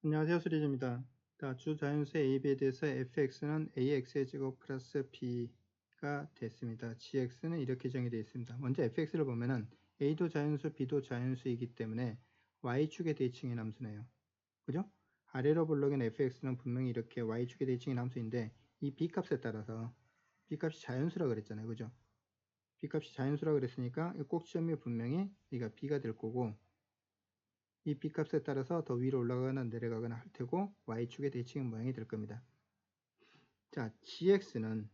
안녕하세요. 수리즈입니다. 주자연수의 AB에 대해서 fx는 ax의 제곱 플러스 b가 됐습니다. gx는 이렇게 정의되어 있습니다. 먼저 fx를 보면은 a도 자연수, b도 자연수이기 때문에 y축의 대칭의 함수네요. 그죠? 아래로 블록인 fx는 분명히 이렇게 y축의 대칭의 함수인데 이 b값에 따라서 b값이 자연수라 그랬잖아요. 그죠? b값이 자연수라 그랬으니까 꼭지점이 분명히 여기가 b가 될 거고 이 b값에 따라서 더 위로 올라가거나 내려가거나 할 테고 y축의 대칭의 모양이 될 겁니다. 자, gx는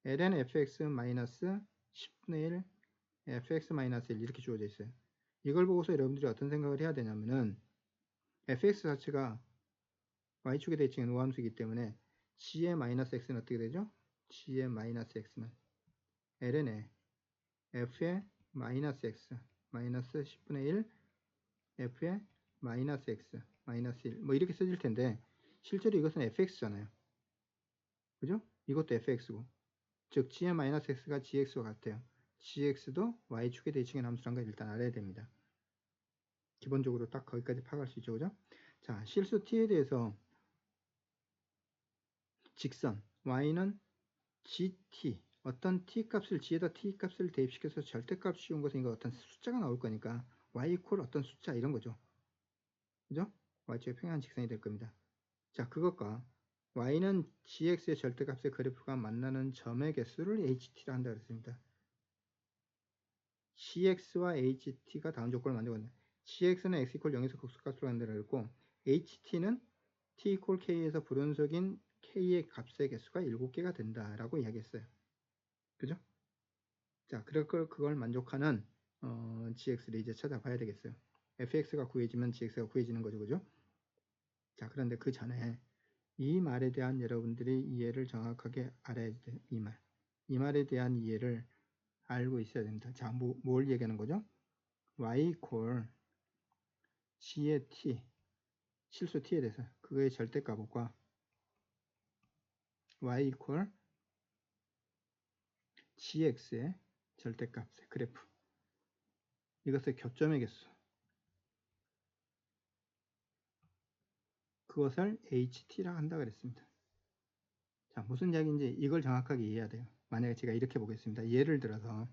ln fx-10분의 1 fx-1 이렇게 주어져 있어요. 이걸 보고서 여러분들이 어떤 생각을 해야 되냐면은 fx 자체가 y축의 대칭은 우함수이기 때문에 g의 마이너스 x는 어떻게 되죠? g의 마이너스 x는 ln의 f의 마이너스 x 마이너스 10분의 1 f의 마이너스 x 마이너스 1 뭐 이렇게 써질 텐데 실제로 이것은 fx잖아요. 그죠? 이것도 fx고 즉 g의 마이너스 x가 gx와 같아요. gx도 y축의 대칭의 함수란 걸 일단 알아야 됩니다. 기본적으로 딱 거기까지 파악할 수 있죠. 그죠? 자, 실수 t에 대해서 직선 y는 gt 어떤 t값을 g에다 t값을 대입시켜서 절대값 씌운 것은 이거 어떤 숫자가 나올 거니까 y 이퀄 어떤 숫자 이런 거죠. 그죠? y축의 평행한 직선이 될 겁니다. 자, 그것과 y는 gx의 절대값의 그래프가 만나는 점의 개수를 ht라 한다 그랬습니다. cx와 ht가 다음 조건을 만들거든요. cx는 x 이퀄 0에서 극소값으로 간다고 했고 ht는 t 이퀄 k에서 불연속인 k의 값의 개수가 7개가 된다라고 이야기했어요. 그죠? 자, 그걸 만족하는 gx를 이제 찾아봐야 되겠어요. fx가 구해지면 gx가 구해지는 거죠. 그죠? 자, 그런데 그 전에 이 말에 대한 여러분들이 이해를 정확하게 알아야 돼요. 이 말에 대한 이해를 알고 있어야 됩니다. 자, 뭘 얘기하는 거죠? y 이퀄 g의 t, 실수 t에 대해서 그거의 절대값과 y 이퀄 gx의 절대값의 그래프, 이것의 교점의 개수, 그것을 ht라 한다 그랬습니다. 자, 무슨 이야기인지 이걸 정확하게 이해해야 돼요. 만약에 제가 이렇게 보겠습니다. 예를 들어서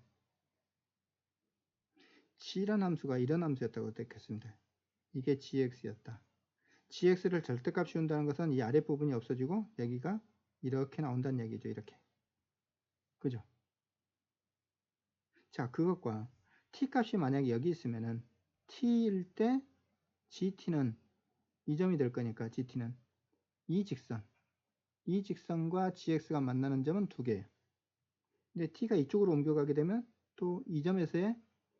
g라는 함수가 이런 함수였다고 했겠습니다. 이게 gx였다. gx를 절대값 씌운다는 것은 이 아랫부분이 없어지고 여기가 이렇게 나온다는 얘기죠. 이렇게. 그죠? 자, 그것과 t값이 만약에 여기 있으면은 t일 때 gt는 이 점이 될 거니까 gt는 이 직선과 gx가 만나는 점은 두 개예요. 근데 t가 이쪽으로 옮겨가게 되면 또 이 점에서의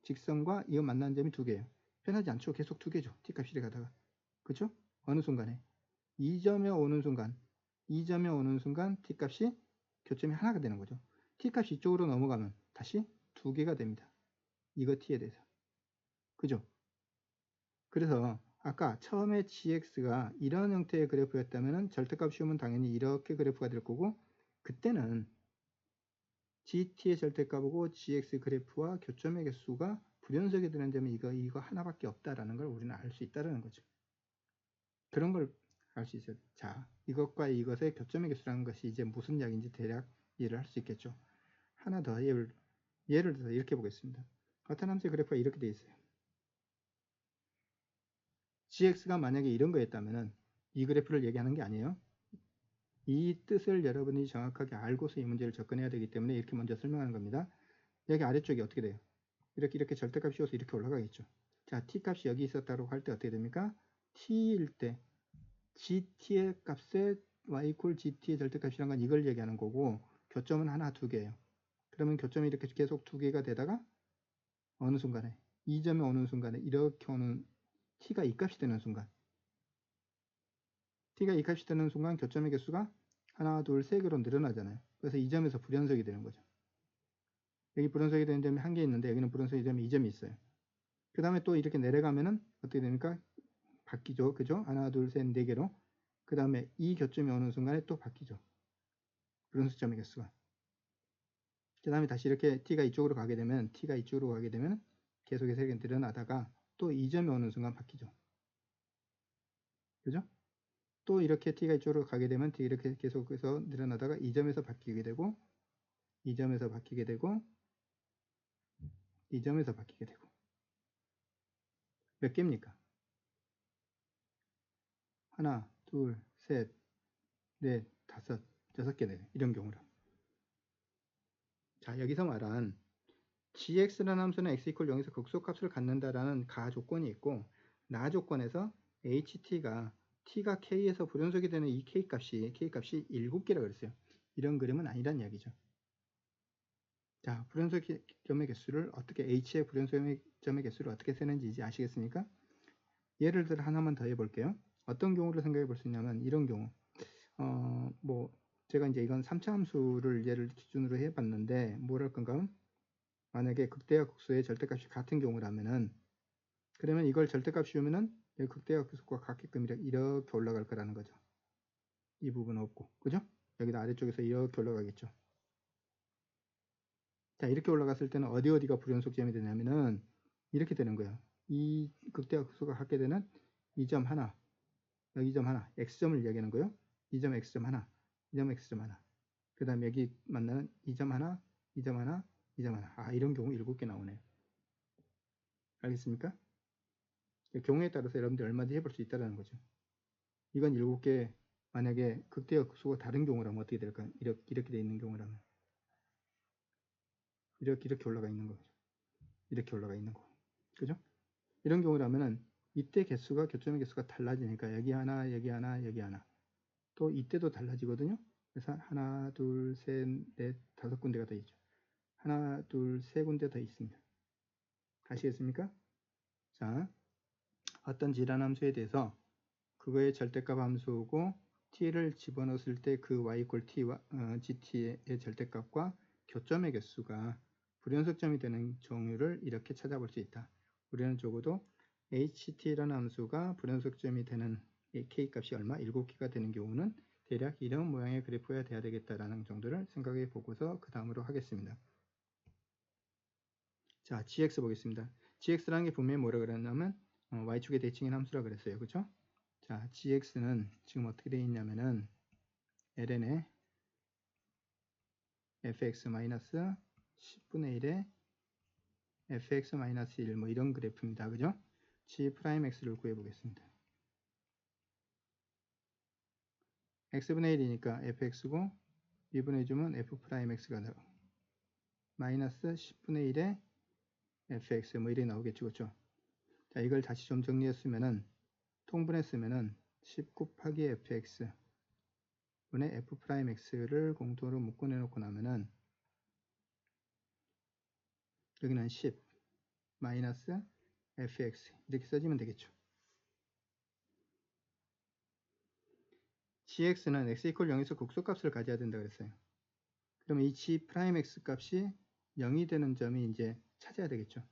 직선과 이거 만나는 점이 두 개예요. 편하지 않죠? 계속 두 개죠. t값이 이래 가다가. 그죠? 어느 순간에 이 점에 오는 순간 t값이 교점이 하나가 되는 거죠. t값이 이쪽으로 넘어가면 다시 두 개가 됩니다. 이거 t에 대해서. 그죠? 그래서 아까 처음에 gx가 이런 형태의 그래프였다면 절대값 씌우면 당연히 이렇게 그래프가 될 거고 그때는 gt의 절대값하고 gx 그래프와 교점의 개수가 불연속이 되는 점이 이거 하나밖에 없다라는 걸 우리는 알 수 있다는 거죠. 그런 걸 알 수 있어요. 자, 이것과 이것의 교점의 개수라는 것이 이제 무슨 이야기인지 대략 이해를 할 수 있겠죠. 하나 더 예를 들어서 이렇게 보겠습니다. 어떤 함수의 그래프가 이렇게 되어 있어요. gx가 만약에 이런 거였다면 이 그래프를 얘기하는 게 아니에요. 이 뜻을 여러분이 정확하게 알고서 이 문제를 접근해야 되기 때문에 이렇게 먼저 설명하는 겁니다. 여기 아래쪽이 어떻게 돼요? 이렇게 절대값 씌워서 이렇게 올라가겠죠. 자, t값이 여기 있었다고 할 때 어떻게 됩니까? t일 때 gt의 값에 y 이퀄 gt의 절대값이란 건 이걸 얘기하는 거고 교점은 하나 두 개예요. 그러면 교점이 이렇게 계속 두 개가 되다가 어느 순간에 이 점에 오는 순간에 이렇게 오는 t가 이 값이 되는 순간 t가 이 값이 되는 순간 교점의 개수가 하나 둘 세 개로 늘어나잖아요. 그래서 이 점에서 불연속이 되는 거죠. 여기 불연속이 되는 점이 한 개 있는데 여기는 불연속이 되면 이 점이 있어요. 그 다음에 또 이렇게 내려가면은 어떻게 됩니까? 바뀌죠. 그죠? 하나, 둘, 셋, 네 개로. 그 다음에 이 교점이 오는 순간에 또 바뀌죠. 불연속점의 개수가. 그 다음에 다시 이렇게 t가 이쪽으로 가게 되면 계속해서 이렇게 늘어나다가 또 이 점이 오는 순간 바뀌죠. 그죠? 또 이렇게 t가 이쪽으로 가게 되면 t 이렇게 계속해서 늘어나다가 이 점에서 바뀌게 되고, 이 점에서 바뀌게 되고, 이 점에서 바뀌게 되고. 몇 개입니까? 하나, 둘, 셋, 넷, 다섯, 6개 되네. 이런 경우라. 자, 여기서 말한 gx라는 함수는 x 이퀄 0에서 극소값을 갖는다라는 가 조건이 있고, 나 조건에서 ht가 t가 k에서 불연속이 되는 이 k값이 7개라 그랬어요. 이런 그림은 아니란 이야기죠. 자, 불연속점의 개수를 어떻게 h의 불연속점의 개수를 어떻게 세는지 이제 아시겠습니까? 예를 들어 하나만 더 해볼게요. 어떤 경우를 생각해 볼 수 있냐면 이런 경우. 뭐 제가 이제 이건 3차 함수를 예를 기준으로 해봤는데 뭐랄 건가? 만약에 극대와 극소의 절대값이 같은 경우라면은, 그러면 이걸 절대값 씌우면은 극대와 극소가 같게끔 이렇게 올라갈 거라는 거죠. 이 부분 없고, 그죠? 여기다 아래쪽에서 이렇게 올라가겠죠. 자, 이렇게 올라갔을 때는 어디가 불연속점이 되냐면은 이렇게 되는 거예요. 이 극대와 극소가 같게 되는 이 점 하나, 여기 점 하나, x점을 이야기하는 거예요. 이 점 x점 하나, 이 점 x점 하나. 그 다음에 여기 만나는 이 점 하나, 이 점 하나, 이 점 하나. 아, 이런 경우 7개 나오네요. 알겠습니까? 경우에 따라서 여러분들 얼마든지 해볼 수 있다는 거죠. 이건 7개, 만약에 극대와 극소가 다른 경우라면 어떻게 될까요? 이렇게 돼 있는 경우라면. 이렇게 올라가 있는 거죠. 이렇게 올라가 있는 거. 그죠? 이런 경우라면은 이때 개수가, 교점의 개수가 달라지니까 여기 하나, 여기 하나, 여기 하나. 또 이때도 달라지거든요. 그래서 하나, 둘, 셋, 넷, 5군데가 더 있죠. 하나, 둘, 3군데 더 있습니다. 아시겠습니까? 자, 어떤 질환함수에 대해서 그거의 절대값 함수고 t를 집어넣었을 때 그 y = t와 gt의 절대값과 교점의 개수가 불연속점이 되는 종류를 이렇게 찾아볼 수 있다. 우리는 적어도 ht라는 함수가 불연속점이 되는 k값이 얼마? 7개가 되는 경우는 대략 이런 모양의 그래프가 돼야 되겠다라는 정도를 생각해 보고서 그 다음으로 하겠습니다. 자, gx 보겠습니다. gx라는 게 분명히 뭐라 그랬냐면 y축의 대칭인 함수라 그랬어요. 그렇죠? 자, gx는 지금 어떻게 되어 있냐면은 ln에 fx-10분의 1에 fx-1 뭐 이런 그래프입니다. 그죠? g'x를 구해 보겠습니다. x분의 1이니까 fx고 b분의 2주면 f'x가 나오고 마이너스 10분의 1에 fx 뭐 이래 나오겠죠. 그렇죠? 자, 이걸 다시 좀 정리했으면은 통분했으면은 10 곱하기 fx 분의 f'x를 공통으로 묶어내 놓고 나면은 여기는 10 마이너스 fx 이렇게 써지면 되겠죠. gx는 x = 0에서 극소값을 가져야 된다 그랬어요. 그러면 이 g'x 값이 0이 되는 점이 이제 찾아야 되겠죠.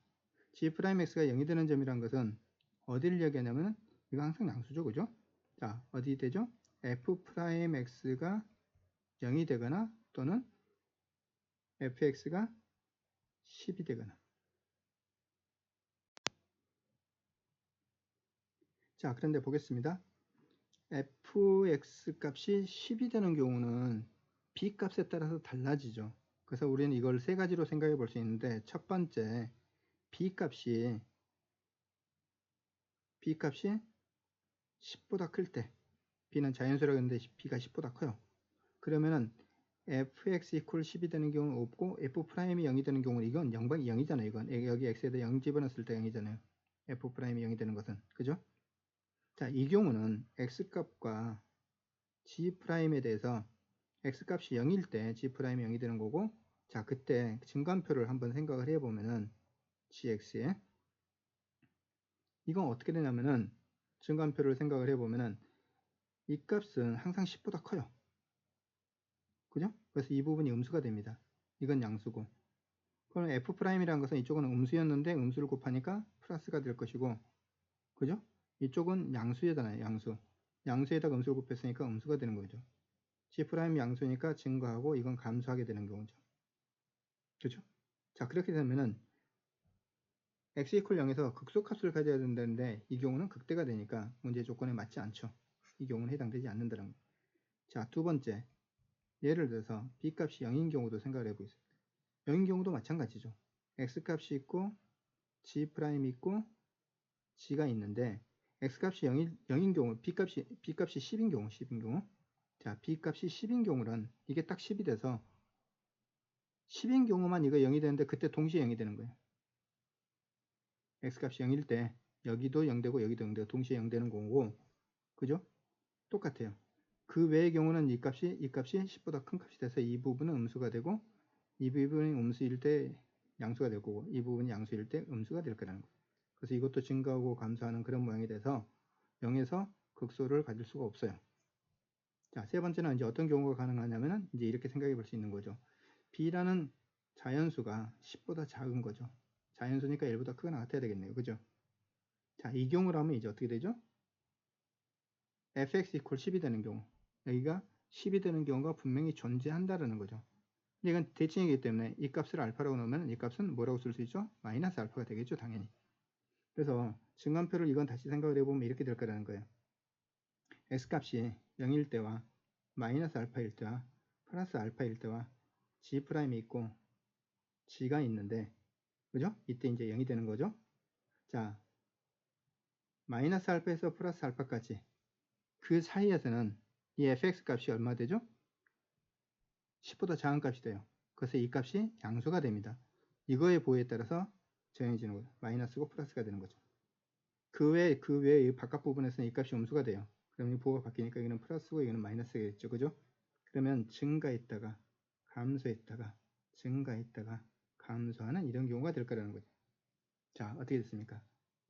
g'x가 0이 되는 점이란 것은 어디를 이야기하냐면 이거 항상 양수죠. 그죠? 자, 어디 되죠? f'x가 0이 되거나 또는 fx가 10이 되거나. 자, 그런데 보겠습니다. fx 값이 10이 되는 경우는 b 값에 따라서 달라지죠. 그래서 우리는 이걸 세 가지로 생각해 볼 수 있는데, 첫 번째 b 값이 10보다 클 때, b는 자연수라고 했는데 b가 10보다 커요. 그러면은 fx = 10이 되는 경우는 없고 f'이 0이 되는 경우는 이건 0이잖아요. 이건 여기 x에다 0 집어넣었을 때 0이잖아요. f'이 0이 되는 것은. 그죠? 자, 이 경우는 x값과 g'에 대해서 x값이 0일 때 g'이 0이 되는 거고, 자, 그때 증간표를 한번 생각을 해보면은 gx에 이건 어떻게 되냐면은 증간표를 생각을 해보면은 이 값은 항상 10보다 커요. 그죠? 그래서 이 부분이 음수가 됩니다. 이건 양수고. 그럼 f'이라는 것은 이쪽은 음수였는데 음수를 곱하니까 플러스가 될 것이고, 그죠? 이쪽은 양수잖아요. 양수. 양수에다가 음수를 곱했으니까 음수가 되는 거죠. g' 양수니까 증가하고 이건 감소하게 되는 경우죠. 그죠? 자, 그렇게 되면은 x = 0에서 극소값을 가져야 된다는데 이 경우는 극대가 되니까 문제 조건에 맞지 않죠. 이 경우는 해당되지 않는다는 거예요. 자, 두 번째, 예를 들어서 b값이 0인 경우도 생각을 해보겠습니다. 0인 경우도 마찬가지죠. x값이 있고 g'이 있고 g가 있는데 x값이 0인 경우, b값이 10인 경우, 자, b값이 10인 경우는 이게 딱 10이 돼서 10인 경우만 이거 0이 되는데 그때 동시에 0이 되는 거예요. x값이 0일 때 여기도 0 되고 여기도 0 되고 동시에 0 되는 거고, 그죠? 똑같아요. 그 외의 경우는 이 값이 10보다 큰 값이 돼서 이 부분은 음수가 되고, 이 부분이 음수일 때 양수가 될 거고, 이 부분이 양수일 때 음수가 될 거라는 거예요. 그래서 이것도 증가하고 감소하는 그런 모양이 돼서 0에서 극소를 가질 수가 없어요. 자, 세 번째는 이제 어떤 경우가 가능하냐면은 이제 이렇게 생각해 볼 수 있는 거죠. b라는 자연수가 10보다 작은 거죠. 자연수니까 1보다 크거나 같아야 되겠네요. 그죠? 자, 이 경우라면 이제 어떻게 되죠? fx equal 10이 되는 경우, 여기가 10이 되는 경우가 분명히 존재한다라는 거죠. 이건 대칭이기 때문에 이 값을 알파라고 넣으면 이 값은 뭐라고 쓸 수 있죠? 마이너스 알파가 되겠죠, 당연히. 그래서 증간표를 이건 다시 생각을 해보면 이렇게 될 거라는 거예요. x값이 0일 때와 마이너스 알파일 때와 플러스 알파일 때와 g'이 있고 g가 있는데, 그죠? 이때 이제 0이 되는 거죠. 자, 마이너스 알파에서 플러스 알파까지 그 사이에서는 이 fx 값이 얼마 되죠? 10보다 작은 값이 돼요. 그래서 이 값이 양수가 됩니다. 이거의 보호에 따라서 정해지는 거예요. 마이너스고 플러스가 되는 거죠. 그 외에 바깥 부분에서는 이 값이 음수가 돼요. 그럼 이 보호가 바뀌니까 이거는 플러스고 이거는 마이너스가 되겠죠. 그죠? 그러면 증가했다가 감소했다가 증가했다가 감소하는 이런 경우가 될 거라는 거죠. 자, 어떻게 됐습니까?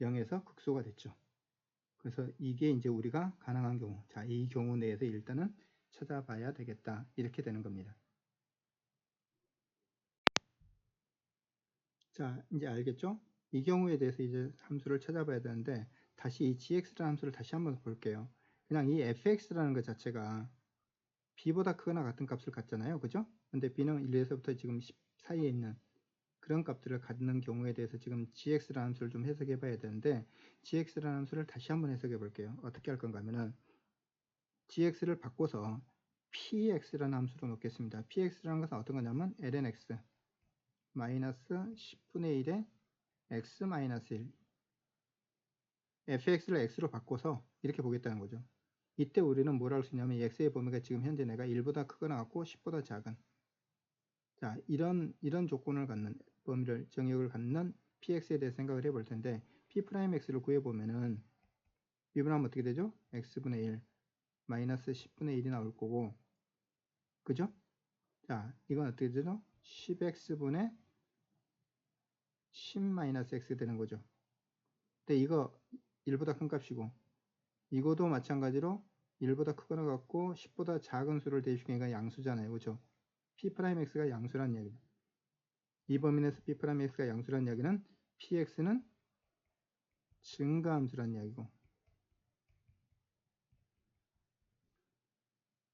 0에서 극소가 됐죠. 그래서 이게 이제 우리가 가능한 경우, 자, 이 경우 내에서 일단은 찾아봐야 되겠다. 이렇게 되는 겁니다. 자, 이제 알겠죠? 이 경우에 대해서 이제 함수를 찾아봐야 되는데, 다시 이 gx라는 함수를 다시 한번 볼게요. 그냥 이 fx라는 것 자체가 b보다 크거나 같은 값을 갖잖아요. 그죠? 근데 b는 1에서부터 지금 10 사이에 있는 그런 값들을 갖는 경우에 대해서 지금 gx라는 함수를 좀 해석해 봐야 되는데, gx라는 함수를 다시 한번 해석해 볼게요. 어떻게 할 건가 하면은 gx를 바꿔서 px라는 함수로 놓겠습니다. px라는 것은 어떤 거냐면 lnx 마이너스 10분의 1의 x 마이너스 1, fx를 x로 바꿔서 이렇게 보겠다는 거죠. 이때 우리는 뭐라 할 수 있냐면 x의 범위가 지금 현재 내가 1보다 크거나 같고 10보다 작은, 자, 이런 조건을 갖는 범위를 정역을 갖는 px에 대해 생각을 해볼 텐데, p'x를 구해보면은 미분하면 어떻게 되죠? x분의 1 마이너스 10분의 1이 나올 거고, 그죠? 자, 이건 어떻게 되죠? 10x분의 10-x 되는 거죠. 근데 이거 1보다 큰 값이고, 이거도 마찬가지로 1보다 크거나 같고 10보다 작은 수를 대입시키니까 양수잖아요. 그죠? p'x가 양수란 이야기입니다. 이 범위내에서 p'x가 양수란 이야기는 px는 증가함수란 이야기고,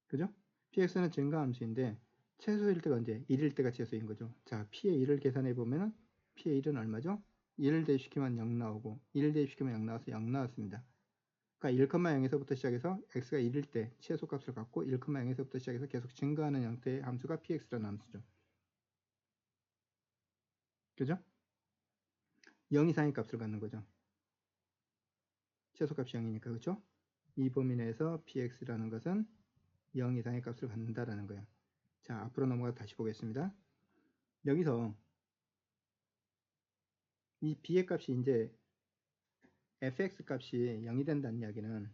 그죠? px는 증가함수인데 최소일 때가 언제? 1일 때가 최소인 거죠. 자, p의 1을 계산해 보면은 p의 1은 얼마죠? 1을 대입시키면 0 나오고 1을 대입시키면 0 나와서 0 나왔습니다. 그러니까 1,0에서부터 시작해서 x가 1일 때 최소값을 갖고 1,0에서부터 시작해서 계속 증가하는 형태의 함수가 px라는 함수죠. 그죠? 0 이상의 값을 갖는 거죠. 최소값이 0이니까. 그죠? 이 범위 내에서 px라는 것은 0 이상의 값을 갖는다라는 거예요. 자, 앞으로 넘어가 다시 보겠습니다. 여기서 이 b의 값이 이제 fx 값이 0이 된다는 이야기는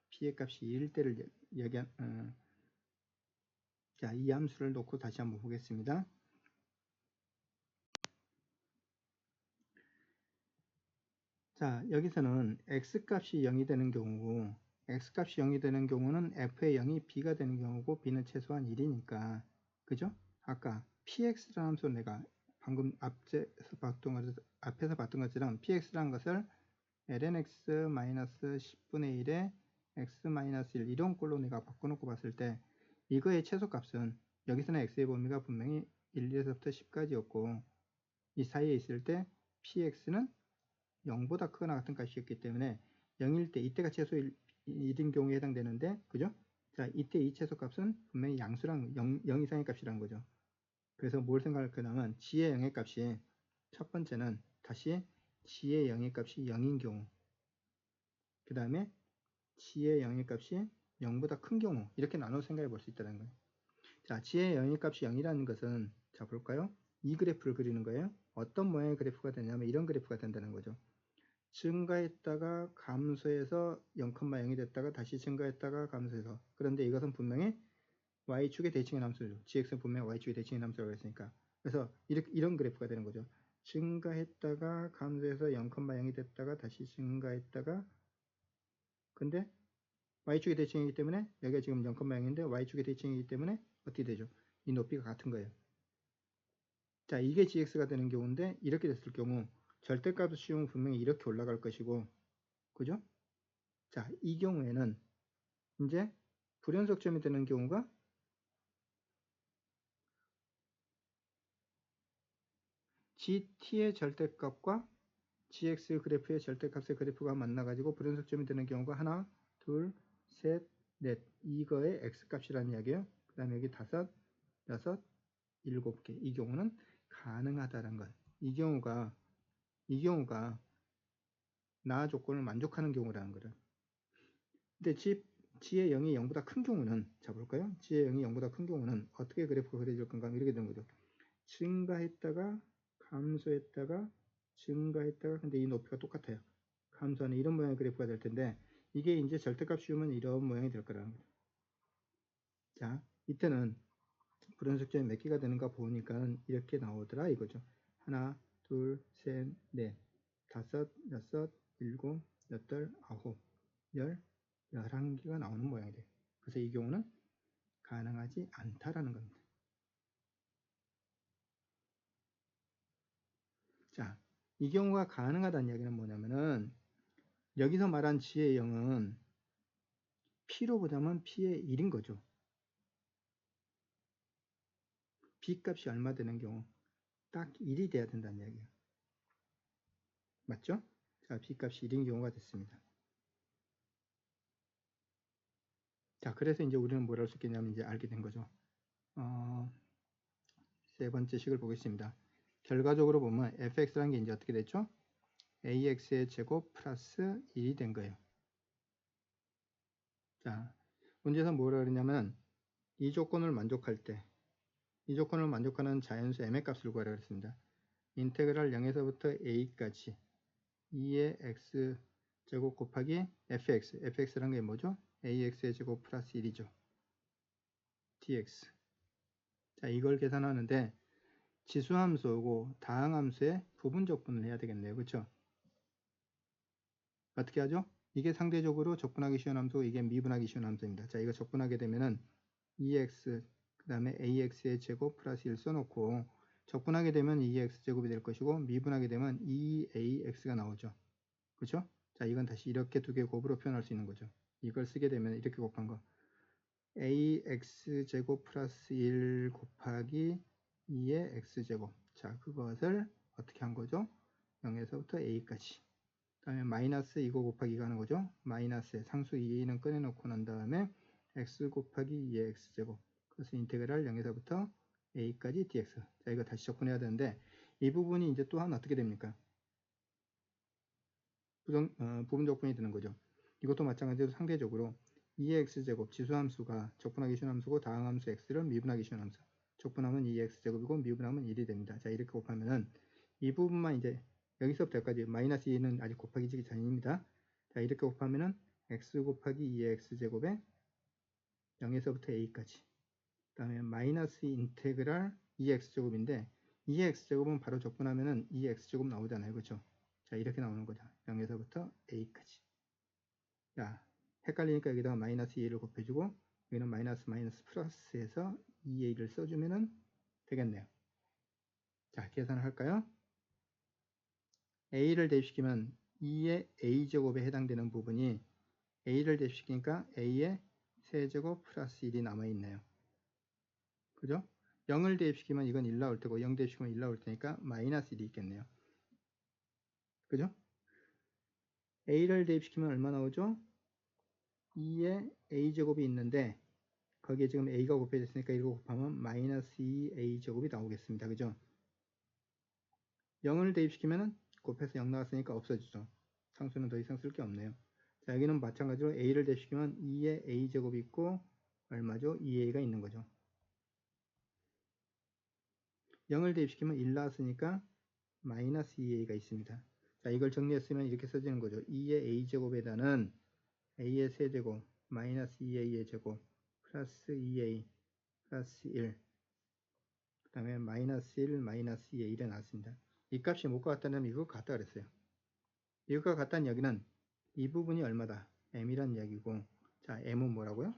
b의 값이 1일 때를 얘기한, 자, 이 함수를 놓고 다시 한번 보겠습니다. 자, 여기서는 x값이 0이 되는 경우고, x값이 0이 되는 경우는 f의 0이 b가 되는 경우고, b는 최소한 1이니까, 그죠? 아까 px라는 함수 내가 방금 앞에서 봤던 것처럼 px라는 것을 lnx-10분의 1에 x-1 이런 꼴로 내가 바꿔놓고 봤을 때, 이거의 최소값은 여기서는 x의 범위가 분명히 1에서부터 10까지였고, 이 사이에 있을 때 px는 0보다 크거나 같은 값이었기 때문에 0일 때 이때가 최소일 1인 경우에 해당되는데, 그죠? 자, 이때 이 최소값은 분명히 양수랑 0 이상의 값이라는 거죠. 그래서 뭘 생각할 거냐면 g의 0의 값이 첫 번째는 다시 g의 0의 값이 0인 경우, 그 다음에 g의 0의 값이 0보다 큰 경우, 이렇게 나눠 생각해 볼 수 있다는 거예요. 자, g의 0의 값이 0이라는 것은, 자 볼까요? 이 그래프를 그리는 거예요. 어떤 모양의 그래프가 되냐면 이런 그래프가 된다는 거죠. 증가했다가 감소해서 0,0이 됐다가 다시 증가했다가 감소해서, 그런데 이것은 분명히 y축의 대칭의 함수죠. gx는 분명히 y축의 대칭의 함수라고 했으니까. 그래서 이런 그래프가 되는 거죠. 증가했다가 감소해서 0,0이 됐다가 다시 증가했다가, 근데 y축의 대칭이기 때문에 여기가 지금 0,0인데 y축의 대칭이기 때문에 어떻게 되죠? 이 높이가 같은 거예요. 자, 이게 gx가 되는 경우인데, 이렇게 됐을 경우 절대값을 씌우면 분명히 이렇게 올라갈 것이고, 그죠? 자, 이 경우에는 이제 불연속점이 되는 경우가 gt의 절대값과 gx 그래프의 절대값의 그래프가 만나가지고 불연속점이 되는 경우가 하나, 둘, 셋, 넷, 이거의 x값이라는 이야기예요. 그 다음에 여기 다섯, 여섯, 일곱 개. 이 경우는 가능하다는 것. 이 경우가 나 조건을 만족하는 경우라는 거를. 근데 g의 0이 0보다 큰 경우는, 자 볼까요? g의 0이 0보다 큰 경우는 어떻게 그래프가 그려질 건가 하면 이렇게 되는 거죠. 증가했다가 감소했다가 증가했다가, 근데 이 높이가 똑같아요. 감소하는 이런 모양의 그래프가 될 텐데, 이게 이제 절대값 씌우면 이런 모양이 될 거라는 거죠. 자, 이때는 불연속점이 몇 개가 되는가 보니까 이렇게 나오더라 이거죠. 하나, 둘, 셋, 넷, 다섯, 여섯, 일곱, 여덟, 아홉, 열, 11개가 나오는 모양이 돼요. 그래서 이 경우는 가능하지 않다라는 겁니다. 자, 이 경우가 가능하다는 이야기는 뭐냐면은, 여기서 말한 g의 0은 p로 보자면 p의 1인 거죠. b 값이 얼마 되는 경우 딱 1이 돼야 된다는 이야기예요. 맞죠? 자, b 값이 1인 경우가 됐습니다. 자, 그래서 이제 우리는 뭘 할 수 있겠냐면 이제 알게 된 거죠. 세 번째 식을 보겠습니다. 결과적으로 보면 fx라는 게 이제 어떻게 됐죠? ax의 제곱 플러스 1이 된 거예요. 자, 문제에서 뭐라 그러냐면 이 조건을 만족할 때, 이 조건을 만족하는 자연수 m의 값을 구하라 그랬습니다. 인테그랄 0에서부터 a까지 2의 x 제곱 곱하기 fx라는 게 뭐죠? ax의 제곱 플러스 1이죠. dx. 자, 이걸 계산하는데 지수함수하고 다항함수의 부분적분을 해야 되겠네요. 그렇죠? 어떻게 하죠? 이게 상대적으로 적분하기 쉬운 함수고 이게 미분하기 쉬운 함수입니다. 자, 이거 적분하게 되면은 2x 그 다음에 ax의 제곱 플러스 1 써놓고 적분하게 되면 2x제곱이 될 것이고 미분하게 되면 2ax가 나오죠. 그렇죠? 자, 이건 다시 이렇게 두 개 곱으로 표현할 수 있는 거죠. 이걸 쓰게 되면 이렇게 곱한 거 ax제곱 플러스 1 곱하기 2의 x제곱. 자, 그것을 어떻게 한 거죠? 0에서부터 a까지. 그 다음에 마이너스 이거 곱하기 가는 거죠. 마이너스에 상수 2는 꺼내놓고 난 다음에 x 곱하기 2의 x제곱. 그래서 인테그랄 0에서부터 a까지 dx. 자, 이거 다시 접근해야 되는데 이 부분이 이제 또한 어떻게 됩니까? 부분 적분이 되는 거죠. 이것도 마찬가지로 상대적으로 2의 x제곱 지수함수가 적분하기 쉬운 함수고 다항함수 x를 미분하기 쉬운 함수. 적분하면 2의 x제곱이고 미분하면 1이 됩니다. 자, 이렇게 곱하면은 이 부분만 이제 여기서부터 여기까지 마이너스 2는 아직 곱하기 전입니다. 자, 이렇게 곱하면은 x 곱하기 2의 x제곱에 0에서부터 a까지. 그 다음에 마이너스 인테그랄 2x제곱인데 2x제곱은 바로 적분하면은 2x제곱 나오잖아요. 그렇죠? 자, 이렇게 나오는 거죠. 0에서부터 a까지. 자, 헷갈리니까 여기다가 마이너스 2를 곱해주고 여기는 마이너스 플러스해서 2a를 써주면 되겠네요. 자, 계산을 할까요? a를 대입시키면 2의 a제곱에 해당되는 부분이 a를 대입시키니까 a의 세제곱 플러스 1이 남아있네요. 그죠? 0을 대입시키면 이건 1 나올 테고 0 대입시키면 1 나올 테니까 마이너스 1이 있겠네요. 그죠? a를 대입시키면 얼마 나오죠? 2에 a제곱이 있는데 거기에 지금 a가 곱해져 있으니까 이거 곱하면 마이너스 2a제곱이 나오겠습니다. 그죠? 0을 대입시키면 곱해서 0 나왔으니까 없어지죠. 상수는 더 이상 쓸 게 없네요. 자, 여기는 마찬가지로 a를 대입시키면 2에 a제곱이 있고 얼마죠? 2a가 있는 거죠. 0을 대입시키면 1 나왔으니까 마이너스 2a가 있습니다. 자, 이걸 정리했으면 이렇게 써지는 거죠. 2의 a제곱에다는 a의 세제곱 마이너스 2a의 제곱 플러스 2a 플러스 1 그 다음에 마이너스 1 마이너스 2의 1에 나왔습니다. 이 값이 뭐가 같다면 이거 같다 그랬어요. 이거가 같다는 이야기는 이 부분이 얼마다? m이란 이야기고, 자, m은 뭐라고요?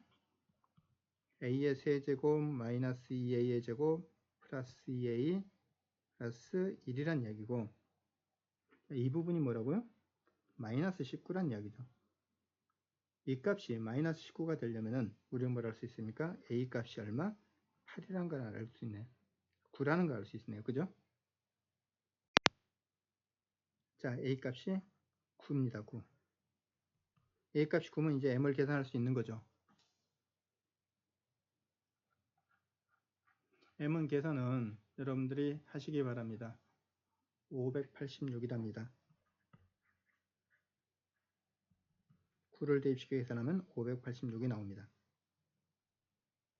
a의 세제곱 마이너스 2a의 제곱 플러스 2a 플러스 1이란 이야기고, 이 부분이 뭐라고요? 마이너스 19란 이야기죠. 이 값이 마이너스 19가 되려면은 우리는 뭘 할 수 있습니까? a 값이 얼마? 8이라는 걸 알 수 있네요. 9라는 걸 알 수 있네요. 그죠? 자, a 값이 9입니다. 9. a 값이 9면 이제 m을 계산할 수 있는 거죠. m은 계산은 여러분들이 하시기 바랍니다. 586이랍니다. 9를 대입시켜 계산하면 586이 나옵니다.